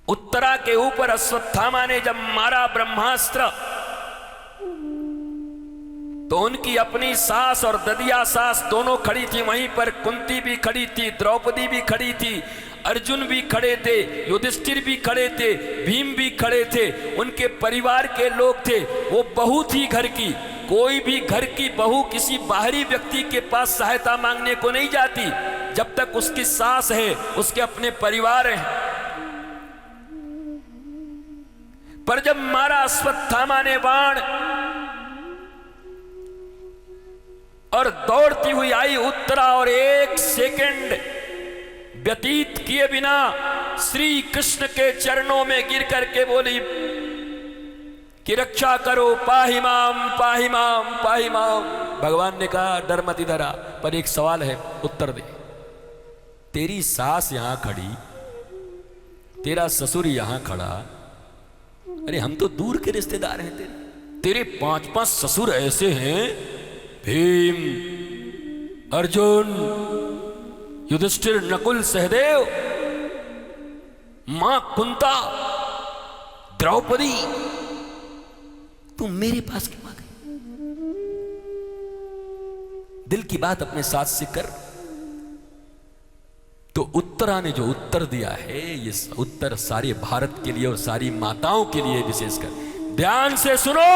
उत्तरा के ऊपर अश्वत्थामा ने जब मारा ब्रह्मास्त्र, तो उनकी अपनी सास और ददिया सास दोनों खड़ी थी वहीं पर। कुंती भी खड़ी थी, द्रौपदी भी खड़ी थी, अर्जुन भी खड़े थे, युधिष्ठिर भी खड़े थे, भीम भी खड़े थे, उनके परिवार के लोग थे। वो बहू थी घर की। कोई भी घर की बहू किसी बाहरी व्यक्ति के पास सहायता मांगने को नहीं जाती जब तक उसकी सास है, उसके अपने परिवार हैं। पर जब मारा अश्वत्थामा ने बाण और दौड़ती हुई आई उत्तरा, और एक सेकंड व्यतीत किए बिना श्री कृष्ण के चरणों में गिर करके बोली कि रक्षा करो, पाहि माम पाहि माम पाहि माम। भगवान ने कहा डर मत इधर आ, पर एक सवाल है, उत्तर दे। तेरी सास यहां खड़ी, तेरा ससुर यहां खड़ा, अरे हम तो दूर के रिश्तेदार हैं तेरे 5-5 ससुर ऐसे हैं, भीम, अर्जुन, युधिष्ठिर, नकुल, सहदेव, मां कुंता, द्रौपदी, तुम मेरे पास क्यों आ गई? दिल की बात अपने साथ से कर। तो उत्तरा ने जो उत्तर दिया है, ये उत्तर सारे भारत के लिए और सारी माताओं के लिए विशेषकर, ध्यान से सुनो।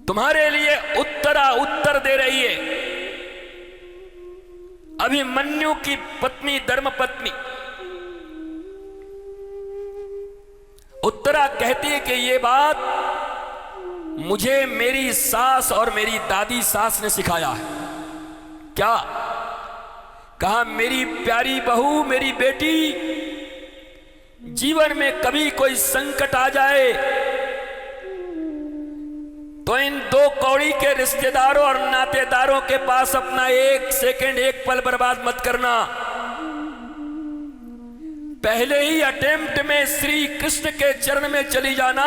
तुम्हारे लिए उत्तरा उत्तर दे रही है। अभिमन्यु की पत्नी, धर्मपत्नी उत्तरा कहती है कि ये बात मुझे मेरी सास और मेरी दादी सास ने सिखाया है। क्या? कहा मेरी प्यारी बहू, मेरी बेटी, जीवन में कभी कोई संकट आ जाए तो इन 2 कौड़ी के रिश्तेदारों और नातेदारों के पास अपना 1 सेकंड, 1 पल बर्बाद मत करना। पहले ही अटेम्प्ट में श्री कृष्ण के चरण में चली जाना।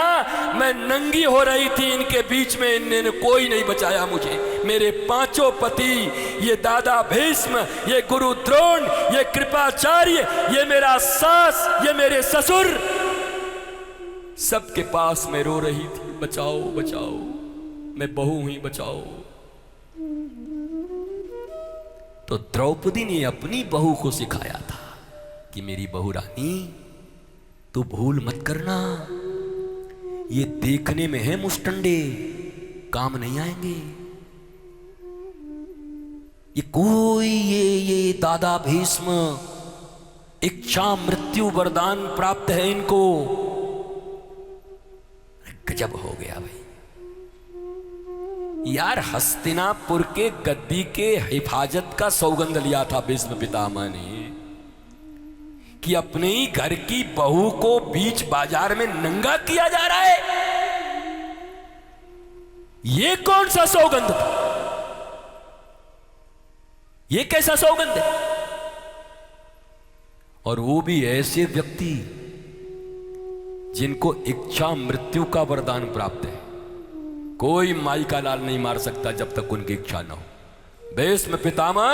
मैं नंगी हो रही थी इनके बीच में, इन्होंने कोई नहीं बचाया मुझे। मेरे 5 पति, ये दादा भीष्म, ये गुरु द्रोण, ये कृपाचार्य, ये मेरा सास, ये मेरे ससुर, सबके पास मैं रो रही थी, बचाओ बचाओ, मैं बहू हुई, बचाओ। तो द्रौपदी ने अपनी बहू को सिखाया था कि मेरी बहू रानी, तू भूल मत करना, ये देखने में है मुष्टंडे, काम नहीं आएंगे। ये दादा भीष्म, इच्छा मृत्यु वरदान प्राप्त है इनको। गजब हो गया भाई यार। हस्तिनापुर के गद्दी के हिफाजत का सौगंध लिया था भीष्म पितामह ने कि अपने ही घर की बहू को बीच बाजार में नंगा किया जा रहा है। ये कौन सा सौगंध था? ये कैसा सौगंध है? और वो भी ऐसे व्यक्ति जिनको इच्छा मृत्यु का वरदान प्राप्त है। कोई माई का लाल नहीं मार सकता जब तक उनकी इच्छा न हो। भीष्म पितामह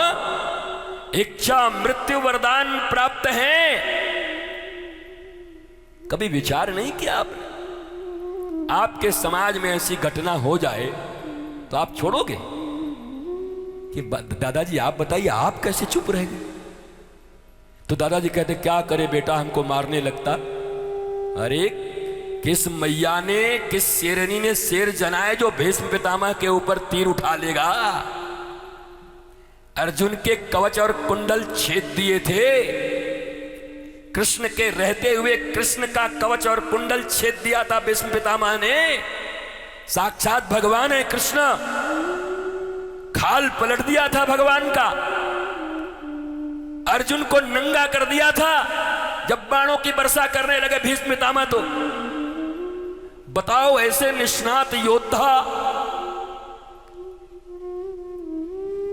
इच्छा मृत्यु वरदान प्राप्त है। कभी विचार नहीं किया आपने? आपके समाज में ऐसी घटना हो जाए तो आप छोड़ोगे कि दादाजी आप बताइए, आप कैसे चुप रह गए? तो दादाजी कहते क्या करे बेटा, हमको मारने लगता। अरे किस मैया ने, किस शेरनी ने शेर जनाए जो भीष्म पितामह के ऊपर तीर उठा लेगा? अर्जुन के कवच और कुंडल छेद दिए थे। कृष्ण के रहते हुए कृष्ण का कवच और कुंडल छेद दिया था भीष्म पितामह ने। साक्षात भगवान है कृष्ण, खाल पलट दिया था भगवान का। अर्जुन को नंगा कर दिया था जब बाणों की वर्षा करने लगे भीष्म पितामह। तो बताओ, ऐसे निष्णात योद्धा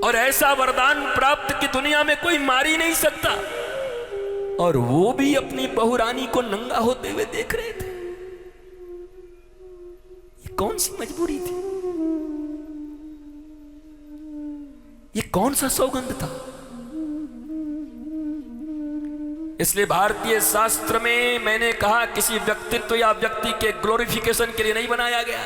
और ऐसा वरदान प्राप्त की दुनिया में कोई मार ही नहीं सकता, और वो भी अपनी बहुरानी को नंगा होते हुए देख रहे थे। ये कौन सी मजबूरी थी? ये कौन सा सौगंध था? इसलिए भारतीय शास्त्र में मैंने कहा किसी व्यक्तित्व या व्यक्ति के ग्लोरिफिकेशन के लिए नहीं बनाया गया,